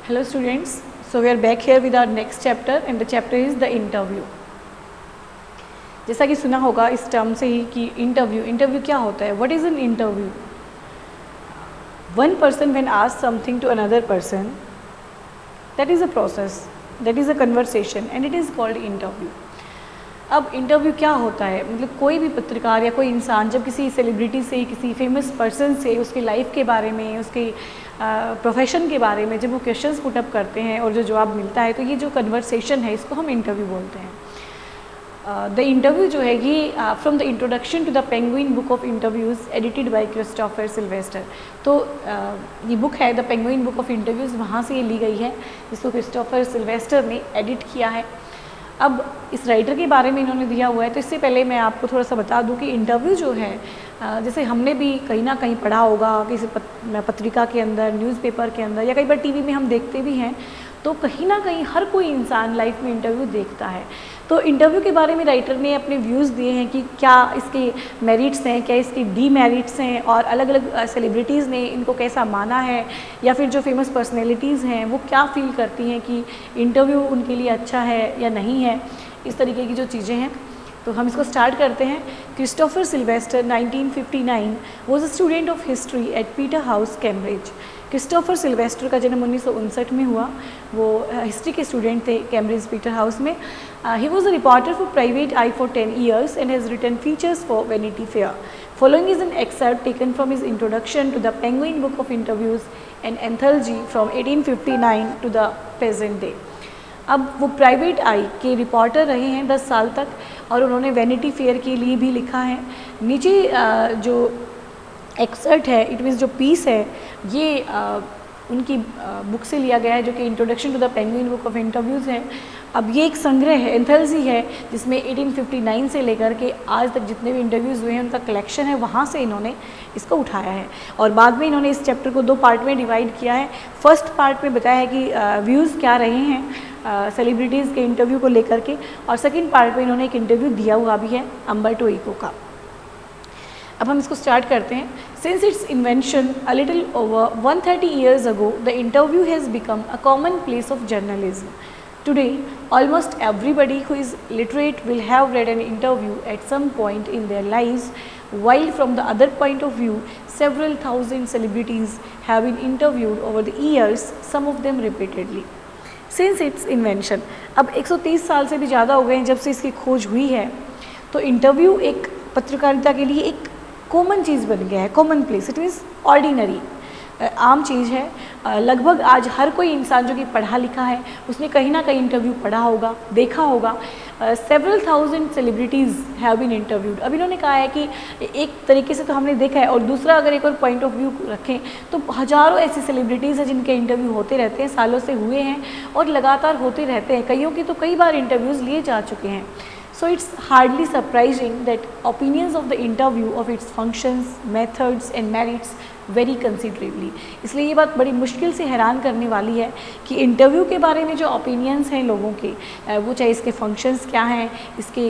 Hello students, so we are back here with our next chapter and the chapter is the interview. जैसा कि सुना होगा इस term से ही कि इंटरव्यू क्या होता है. What is an interview? One person when ask something to another person, that is a process, that is a conversation and it is called interview. अब इंटरव्यू क्या होता है, मतलब कोई भी पत्रकार या कोई इंसान जब किसी सेलिब्रिटी से, किसी फेमस पर्सन से उसकी लाइफ के बारे में, उसके प्रोफेशन के बारे में जब वो क्वेश्चंस पुटअप करते हैं और जो जवाब मिलता है, तो ये जो कन्वर्सेशन है इसको हम इंटरव्यू बोलते हैं. द इंटरव्यू जो है ये from the introduction to the Penguin book of interviews edited by Christopher Sylvester. तो ये बुक है the Penguin book of interviews, वहाँ से ये ली गई है जिसको क्रिस्टोफर सिल्वेस्टर ने एडिट किया है. अब इस राइटर के बारे में इन्होंने दिया हुआ है, तो इससे पहले मैं आपको थोड़ा सा बता दूं कि इंटरव्यू जो है, जैसे हमने भी कहीं ना कहीं पढ़ा होगा किसी पत्रिका के अंदर, न्यूज़पेपर के अंदर या कई बार टीवी में हम देखते भी हैं, तो कहीं ना कहीं हर कोई इंसान लाइफ में इंटरव्यू देखता है. तो इंटरव्यू के बारे में राइटर ने अपने व्यूज़ दिए हैं कि क्या इसके मेरिट्स हैं, क्या इसके डीमेरिट्स हैं, और अलग अलग सेलिब्रिटीज़ ने इनको कैसा माना है, या फिर जो फेमस पर्सनैलिटीज़ हैं वो क्या फील करती हैं कि इंटरव्यू उनके लिए अच्छा है या नहीं है. इस तरीके की जो चीज़ें हैं, तो हम इसको स्टार्ट करते हैं. Christopher Sylvester 1959 was a student of history eight Peter house, Cambridge. Christopher Sylvester का जन्म 1959 में हुआ. वो हिस्ट्री के स्टूडेंट थे कैम्ब्रिज पीटर हाउस में. He was a reporter for private I for 10 years and has written features for Vanity Fair. Following is an excerpt taken from his introduction to the Penguin Book of Interviews, an anthology from 1859 to the present day. अब वो private आई के reporter रहे हैं 10 साल तक, और उन्होंने vanity fair के लिए भी लिखा है. नीचे जो एक्सर्ट है, इट मीन्स जो पीस है, ये उनकी बुक से लिया गया है जो कि introduction to the Penguin book of interviews है. अब ये एक संग्रह है, एंथोलॉजी है, जिसमें 1859 से लेकर के आज तक जितने भी इंटरव्यूज़ हुए हैं उनका कलेक्शन है, वहाँ से इन्होंने इसको उठाया है. और बाद में इन्होंने इस चैप्टर को 2 पार्ट में डिवाइड किया है. फर्स्ट पार्ट में बताया है कि व्यूज़ क्या रहे हैं सेलिब्रिटीज़ के इंटरव्यू को लेकर के, और सेकेंड पार्ट में इन्होंने एक इंटरव्यू दिया हुआ भी है अम्बर्टो इको का. अब हम इसको स्टार्ट करते हैं. Since it's invention a little over 130 years ago, the interview has become a common place of journalism. Today, almost everybody who is literate will have read an interview at some point in their lives, while from the other point of view, several thousand celebrities have been interviewed over the years, some of them repeatedly. Since its invention, अब 130 साल से भी ज़्यादा हो गए हैं जब से इसकी खोज हुई है, तो इंटरव्यू एक पत्रकारिता के लिए एक कॉमन चीज़ बन गया है. Common place, it means ordinary, आम चीज़ है. लगभग आज हर कोई इंसान जो कि पढ़ा लिखा है उसने कहीं ना कहीं इंटरव्यू पढ़ा होगा, देखा होगा. Several thousand celebrities have been interviewed. अब इन्होंने कहा है कि एक तरीके से तो हमने देखा है, और दूसरा अगर एक और पॉइंट ऑफ व्यू रखें तो हज़ारों ऐसी सेलिब्रिटीज़ हैं जिनके इंटरव्यू होते रहते हैं, सालों से हुए हैं और लगातार होते रहते हैं. कईयों की तो कई बार इंटरव्यूज़ लिए जा चुके हैं. So it's hardly surprising that opinions of the interview, of its functions, methods and merits vary considerably. इसलिए ये बात बड़ी मुश्किल से हैरान करने वाली है कि इंटरव्यू के बारे में जो ओपिनियंस हैं लोगों के, वो चाहे इसके फंक्शंस क्या हैं, इसके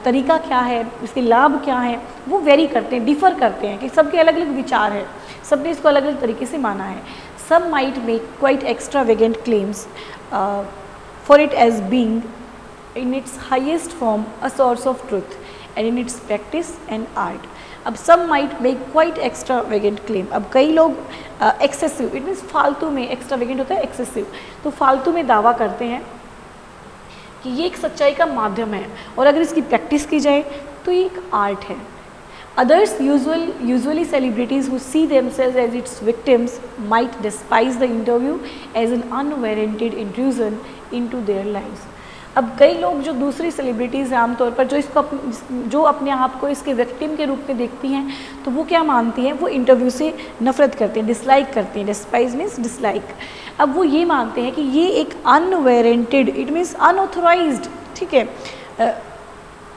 तरीका क्या है, इसके लाभ क्या हैं, वो वेरी करते हैं, डिफ़र करते हैं, कि सबके अलग अलग विचार है, सबने इसको अलग अलग तरीके से माना है. Some might make quite extravagant claims for it as being in its highest form a source of truth, and in its practice an art. अब some might make quite extravagant claim. अब कई लोग excessive, it means फालतू में, extravagant होता है excessive, तो फालतू में दावा करते हैं कि ये एक सच्चाई का माध्यम है, और अगर इसकी प्रैक्टिस की जाए तो ये एक आर्ट है. Others, usually celebrities who see themselves as its victims, might despise the interview as an unwarranted intrusion into their lives. अब कई लोग जो दूसरी सेलिब्रिटीज़ हैं आमतौर पर जो अपने आप को इसके विक्टिम के रूप में देखती हैं, तो वो क्या मानती हैं, वो इंटरव्यू से नफ़रत करते हैं, डिसलाइक करते हैं. Despise means dislike. अब वो ये मानते हैं कि ये एक अनवारंटेड, इट मीन्स अनऑथोराइज्ड, ठीक है,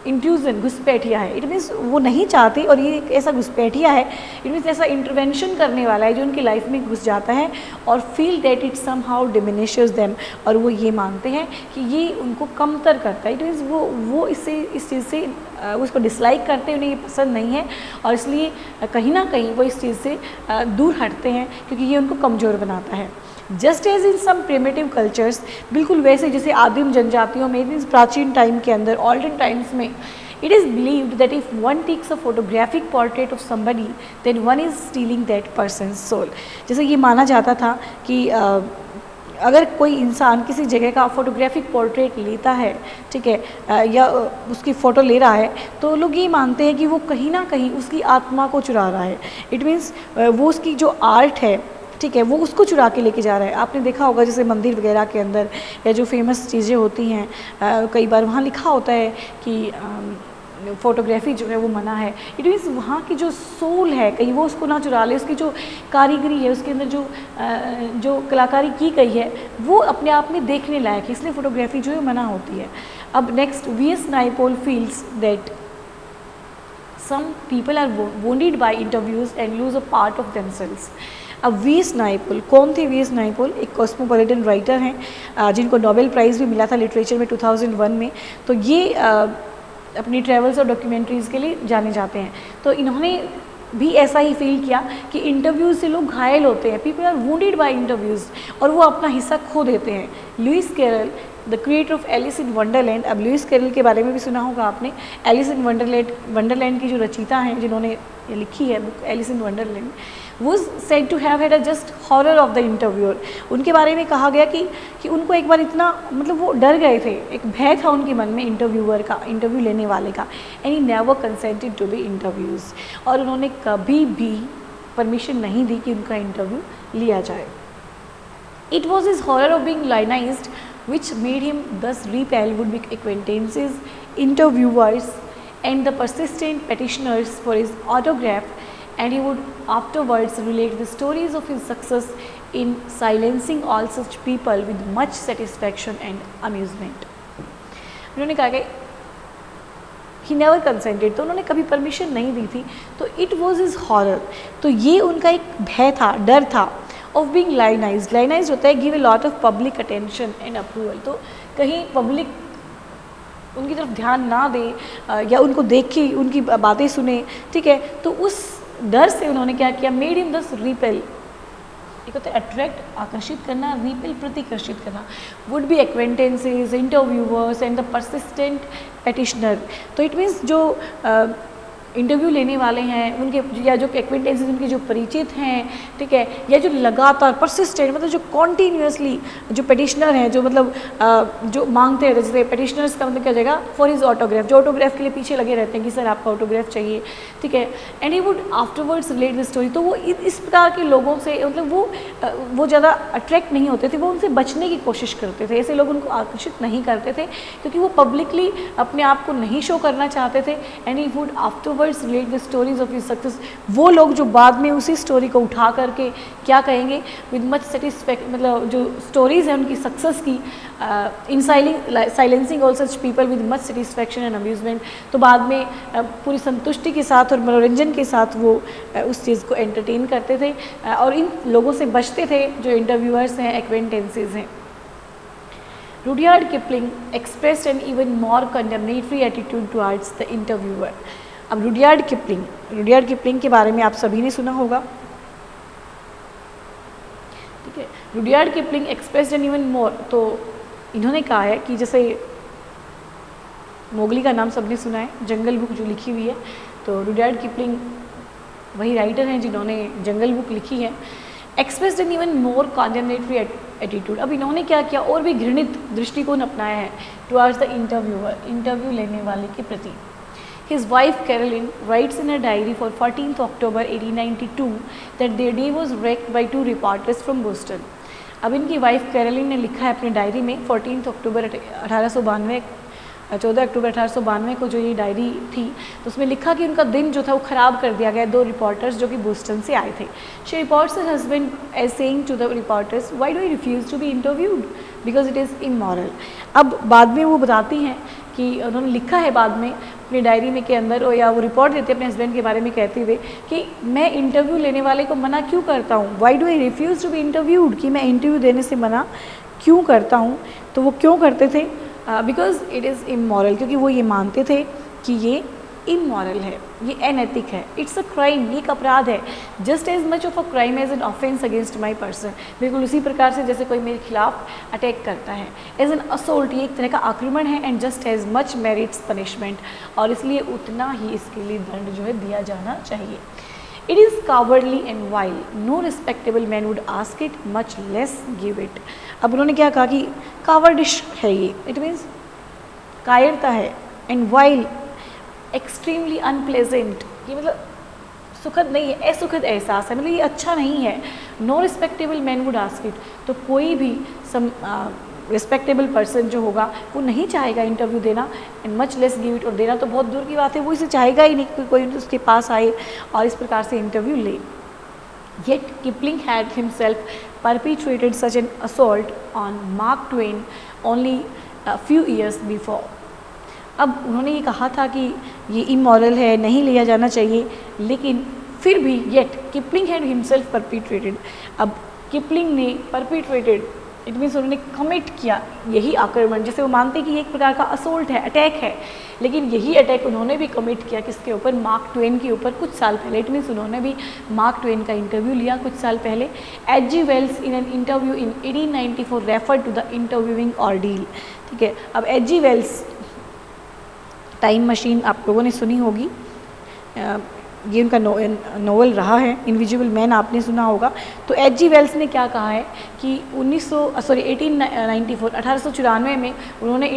इंट्रूजन, घुसपैठिया है. इट मीन्स वो नहीं चाहते, और ये एक ऐसा घुसपैठिया है, इट मीन्स ऐसा इंटरवेंशन करने वाला है जो उनकी लाइफ में घुस जाता है, और feel that it somehow diminishes them, और वो ये मानते हैं कि ये उनको कमतर करता है. इट मीन्स वो इस चीज़ से उसको डिसलाइक करते हैं, उन्हें ये पसंद नहीं है, और इसलिए कहीं ना कहीं वो इस चीज़ से दूर हटते हैं, क्योंकि ये उनको कमज़ोर बनाता है. Just as in some primitive cultures, बिल्कुल वैसे जैसे आदिम जनजातियों में, मीन्स प्राचीन टाइम के अंदर, ऑल्डन टाइम्स में, it is believed that if one takes a photographic portrait of somebody then one is stealing that person's soul। जैसे ये माना जाता था कि अगर कोई इंसान किसी जगह का फोटोग्राफिक पोर्ट्रेट लेता है, ठीक है, या उसकी फ़ोटो ले रहा है, तो लोग ये मानते हैं कि वो कहीं ना कहीं उसकी आत्मा को चुरा रहा है। इट मीन्स वो उसकी जो आर्ट है, ठीक है, वो उसको चुरा के लेके जा रहा है। आपने देखा होगा जैसे मंदिर वगैरह के अंदर या जो फेमस चीज़ें होती हैं, कई बार वहाँ लिखा होता है कि फ़ोटोग्राफी जो है वो मना है। इट मीन्स वहाँ की जो सोल है कहीं वो उसको ना चुरा ले, उसकी जो कारीगरी है, उसके अंदर जो कलाकारी की गई है वो अपने आप में देखने लायक है, इसलिए फ़ोटोग्राफी जो है मना होती है। अब next, V S. Naipaul feels that some people are wounded by interviews and lose a part of themselves। अब वी.एस. नाइपोल कौन थे? वी.एस. नाइपोल एक कॉस्मोपॉलिटन राइटर हैं जिनको नोबेल प्राइज़ भी मिला था लिटरेचर में 2001 में। तो ये अपनी ट्रैवल्स और डॉक्यूमेंट्रीज़ के लिए जाने जाते हैं। तो इन्होंने भी ऐसा ही फील किया कि इंटरव्यूज़ से लोग घायल होते हैं, people are wounded by interviews, और वो अपना हिस्सा खो देते हैं। Lewis Carroll, the creator of Alice in Wonderland, अब लुइस कैरल के बारे में भी सुना होगा आपने। एलिस इन वंडरलैंड की जो रचयिता हैं जिन्होंने लिखी है बुक एलिस इन वंडरलैंड, वो said to have had a just horror of the interviewer. उनके बारे में कहा गया कि उनको एक बार इतना, मतलब वो डर गए थे, एक भय था उनके मन में इंटरव्यूअर का, इंटरव्यू लेने वाले का। And he never consented to be interviews, और उन्होंने कभी भी परमिशन नहीं दी कि उनका इंटरव्यू लिया जाए। It was his horror of being lionized which made him thus repel would-be acquaintances, interviewers and the persistent petitioners for his autograph, and he would afterwards relate the stories of his success in silencing all such people with much satisfaction and amusement। उन्होंने कहा कि he never consented, तो उन्होंने कभी permission नहीं दी थी, तो it was his horror, तो ये उनका एक भय था, डर था। ऑफ बीइंग लाइनाइज्ड, लाइनाइज्ड होता है give a lot of public attention and approval, तो कहीं पब्लिक उनकी तरफ ध्यान ना दे या उनको देख के उनकी बातें सुने, ठीक है, तो उस डर से उन्होंने क्या किया, मेड हिम दस रिपेल। एक होता है अट्रैक्ट, आकर्षित करना, रिपेल प्रतिकर्षित करना। Would be acquaintances, interviewers and the persistent petitioner, तो इट मीन्स जो इंटरव्यू लेने वाले हैं उनके, या जो एक्वेंटेंसेस उनके जो परिचित हैं, ठीक है, या जो लगातार परसिस्टेंट, मतलब जो कॉन्टीन्यूसली जो पेटिशनर हैं, जो मतलब जो मांगते रहते हैं, जैसे पेटिशनर्स का मतलब क्या हो जाएगा, फॉर हिज ऑटोग्राफ, जो ऑटोग्राफ के लिए पीछे लगे रहते हैं कि सर आपका ऑटोग्राफ चाहिए, ठीक है। And he would afterwards relate the story, तो वो इस प्रकार के लोगों से, मतलब वो ज़्यादा अट्रैक्ट नहीं होते थे, वो उनसे बचने की कोशिश करते थे, ऐसे लोग उनको आकर्षित नहीं करते थे क्योंकि वो पब्लिकली अपने आप को नहीं शो करना चाहते थे। And he would afterwards relate the stories of his success, वो लोग जो बाद में उसी स्टोरी को उठा करके क्या कहेंगे, विद मच सेटिस्फैक्शन, मतलब जो स्टोरीज हैं उनकी सक्सेस की, in silencing all such people with much satisfaction and amusement, तो बाद में पूरी संतुष्टि के साथ और मनोरंजन के साथ वो उस चीज़ को एंटरटेन करते थे और इन लोगों से बचते थे जो इंटरव्यूअर्स हैं, एक्वेंटेंसेस हैं। Rudyard Kipling expressed an even more condemnatory attitude towards the interviewer। अब रुडयार्ड किपलिंग के बारे में आप सभी ने सुना होगा, ठीक है। Rudyard Kipling expressed an even more, तो इन्होंने कहा है कि जैसे मोगली का नाम सबने सुना है, जंगल बुक जो लिखी हुई है, तो रुडयार्ड किपलिंग वही राइटर हैं जिन्होंने जंगल बुक लिखी है। Expressed an even more condemnatory attitude, अब इन्होंने क्या किया, और भी घृणित दृष्टिकोण अपनाया है टुवर्ड्स द इंटरव्यूअर, इंटरव्यू लेने वाले के प्रति। His wife Caroline writes in her diary for 14th October 1892 that their day was wrecked by two reporters from Boston। अब इनकी वाइफ कैरोलिन ने लिखा है अपनी डायरी में 14 अक्टूबर 1892, 14 अक्टूबर 1892 को जो ये डायरी थी, तो उसमें लिखा कि उनका दिन जो था वो ख़राब कर दिया गया दो रिपोर्टर्स जो कि बोस्टन से आए थे। She reports her husband as saying to the reporters, why do you refuse to be interviewed because it is immoral. अब बाद में वो बताती हैं कि उन्होंने लिखा है बाद में अपनी डायरी में के अंदर, या वो रिपोर्ट देते अपने हस्बैंड के बारे में कहते हुए कि मैं इंटरव्यू लेने वाले को मना क्यों करता हूँ, why do I refuse to be interviewed, कि मैं इंटरव्यू देने से मना क्यों करता हूँ। तो वो क्यों करते थे, बिकॉज इट इज़ इमोरल, क्योंकि वो ये मानते थे कि ये इमोरल है, ये अनैतिक है, इट्स अ क्राइम, ये एक अपराध है, just as much of a crime as an offence against my person, बिल्कुल उसी प्रकार से जैसे कोई मेरे खिलाफ अटैक करता है, एज एन असोल्ट, ये एक तरह का आक्रमण है, and just as much merits punishment, और इसलिए उतना ही इसके लिए दंड जो है दिया जाना चाहिए। It is cowardly and vile. No respectable man would ask it, much less give it. अब उन्होंने क्या कहा कि कावर्डिश है ये, इट मीन्स कायरता है, एंड वाइल एक्सट्रीमली अनप्लेजेंट, ये मतलब सुखद नहीं है, असुखद एहसास है, मतलब ये अच्छा नहीं है। No respectable man would ask it, तो कोई भी रिस्पेक्टेबल पर्सन जो होगा वो नहीं चाहेगा इंटरव्यू देना, and much less give it, और देना तो बहुत दूर की बात है, वो इसे चाहेगा ही नहीं कि कोई उसके पास आए और इस प्रकार से इंटरव्यू ले। Yet Kipling had himself perpetrated such an assault on Mark Twain only few years before. अब उन्होंने ये कहा था कि ये इमोरल है, नहीं लिया जाना चाहिए, लेकिन फिर भी येट किपलिंग हैड हिमसेल्फ परपिट्रेटेड, अब किपलिंग ने परपिट्रेटेड, इट मीन्स उन्होंने कमिट किया यही आक्रमण, जैसे वो मानते हैं कि ये एक प्रकार का असोल्ट है, अटैक है, लेकिन यही अटैक उन्होंने भी कमिट किया किसके ऊपर, मार्क ट्वेन के ऊपर कुछ साल पहले। इट मीन्स उन्होंने भी मार्क ट्वेन का इंटरव्यू लिया कुछ साल पहले। H.G. Wells in an interview in 1894 refer to the interviewing ordeal, ठीक है। अब H.G. वेल्स, टाइम मशीन आप लोगों ने सुनी होगी, ये उनका नोवेल रहा है, इनविजिबल मैन आपने सुना होगा। तो H.G. वेल्स ने क्या कहा है कि 1894 में उन्होंने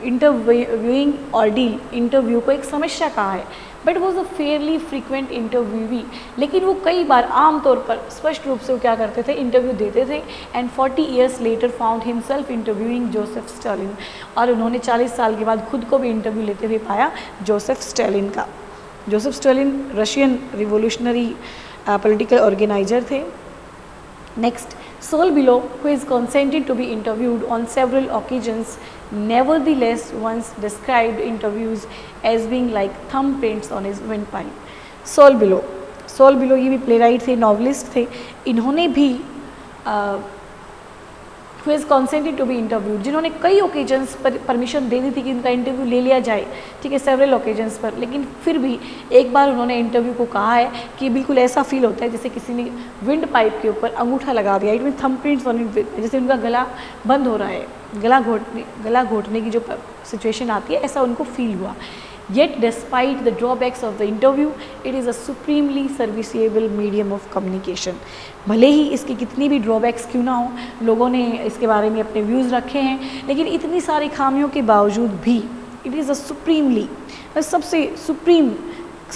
इंटरव्यूइंग ऑर्डील, इंटरव्यू को एक समस्या कहा है, but was a fairly frequent interviewee, लेकिन वो कई बार आमतौर पर स्पष्ट रूप से वो क्या करते थे, इंटरव्यू देते थे। And 40 years later found himself interviewing Joseph Stalin, और उन्होंने 40 साल के बाद खुद को भी इंटरव्यू लेते हुए पाया जोसेफ स्टालिन का। Joseph Stalin Russian revolutionary political organiser थे। Next, Saul Bellow, who is consented to be interviewed on several occasions, nevertheless once described interviews as being like thumbprints on his windpipe. Saul Bellow ये भी playwright थे, novelist थे, इन्होंने भी who is consented to be interviewed, जिन्होंने कई occasions पर permission दे दी थी कि इनका इंटरव्यू ले लिया जाए, ठीक है, सेवरल ओकेजन्स पर, लेकिन फिर भी एक बार उन्होंने इंटरव्यू को कहा है कि बिल्कुल ऐसा फील होता है जैसे किसी ने विंड पाइप के ऊपर अंगूठा लगा दिया, इट मीन थंबप्रिंट्स ऑन इट, जैसे उनका गला बंद हो रहा है, गला घोटने की जो सिचुएशन आती है, ऐसा उनको फील हुआ। Yet despite the drawbacks of the interview, it is a supremely serviceable medium of communication. भले ही इसकी कितनी भी ड्रॉबैक्स क्यों ना हो, लोगों ने इसके बारे में अपने व्यूज़ रखे हैं, लेकिन इतनी सारी खामियों के बावजूद भी इट इज़ अ सुप्रीमली, सबसे supreme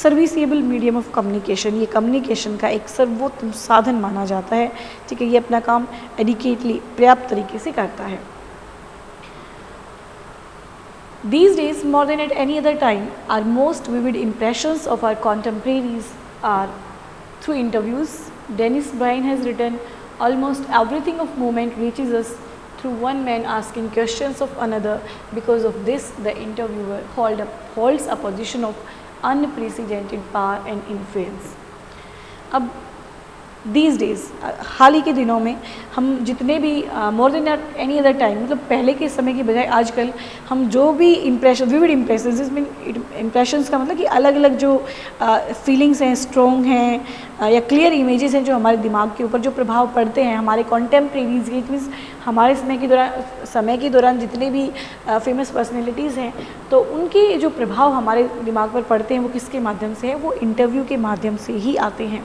serviceable medium of communication, ये कम्युनिकेशन का एक सर्वोत्तम साधन माना जाता है, ठीक है। ये अपना काम एडिकेटली, पर्याप्त तरीके से करता है। These days, more than at any other time, our most vivid impressions of our contemporaries are through interviews. Dennis Bryan has written, almost everything of moment reaches us through one man asking questions of another. Because of this, the interviewer holds a position of unprecedented power and influence. अब these days, हाल ही के दिनों में हम जितने भी more than any other time, मतलब पहले के समय की बजाय आजकल हम जो भी इम्प्रेशन, विविड इम्प्रेशंस, इसमें इम्प्रेशंस का मतलब कि अलग अलग जो फीलिंग्स हैं, स्ट्रॉन्ग हैं या क्लियर इमेजेस हैं जो हमारे दिमाग के ऊपर जो प्रभाव पड़ते हैं हमारे कॉन्टेम्प्रेरीज के, मीन्स हमारे समय के दौरान जितने भी फेमस पर्सनैलिटीज़ हैं, तो उनके जो प्रभाव हमारे दिमाग पर पड़ते हैं वो किसके माध्यम से है, वो इंटरव्यू के माध्यम से ही आते हैं।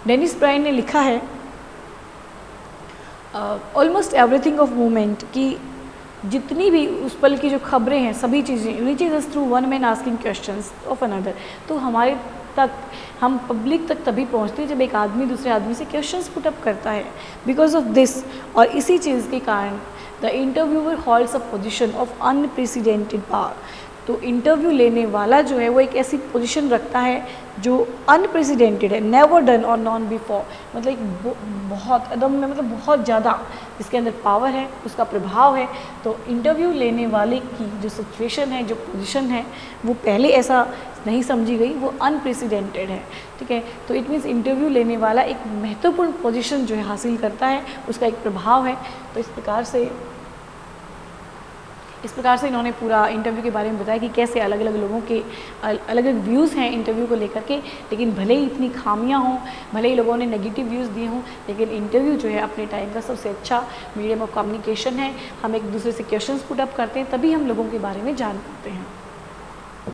डेनिस ब्रायन ने लिखा है ऑलमोस्ट एवरीथिंग ऑफ मूवमेंट, कि जितनी भी उस पल की जो खबरें हैं, सभी चीज़ें reaches us through one man asking questions of another, तो हमारे तक, हम पब्लिक तक तभी पहुंचते हैं जब एक आदमी दूसरे आदमी से क्वेश्चंस पुट अप करता है। बिकॉज ऑफ दिस, और इसी चीज़ के कारण, the interviewer holds a position of unprecedented power, तो इंटरव्यू लेने वाला जो है वो एक ऐसी पोजीशन रखता है जो अनप्रेसिडेंटेड है, नेवर डन और नॉन बिफोर, मतलब एक बहुत अदम्य, मतलब बहुत ज़्यादा जिसके अंदर पावर है, उसका प्रभाव है। तो इंटरव्यू लेने वाले की जो सिचुएशन है, जो पोजीशन है, वो पहले ऐसा नहीं समझी गई, वो अनप्रेसिडेंटेड है, ठीक है। तो इट मीन्स इंटरव्यू लेने वाला एक महत्वपूर्ण पोजीशन जो है हासिल करता है, उसका एक प्रभाव है। तो इस प्रकार से इस प्रकार से इन्होंने पूरा इंटरव्यू के बारे में बताया कि कैसे अलग अलग लोगों के अलग अलग व्यूज़ हैं इंटरव्यू को लेकर के, लेकिन भले ही इतनी खामियां हों, भले ही लोगों ने नेगेटिव व्यूज़ दिए हों, लेकिन इंटरव्यू जो है अपने टाइम का सबसे अच्छा मीडियम ऑफ कम्युनिकेशन है। हम एक दूसरे से क्वेश्चंस पुट अप करते हैं, तभी हम लोगों के बारे में जान पाते हैं।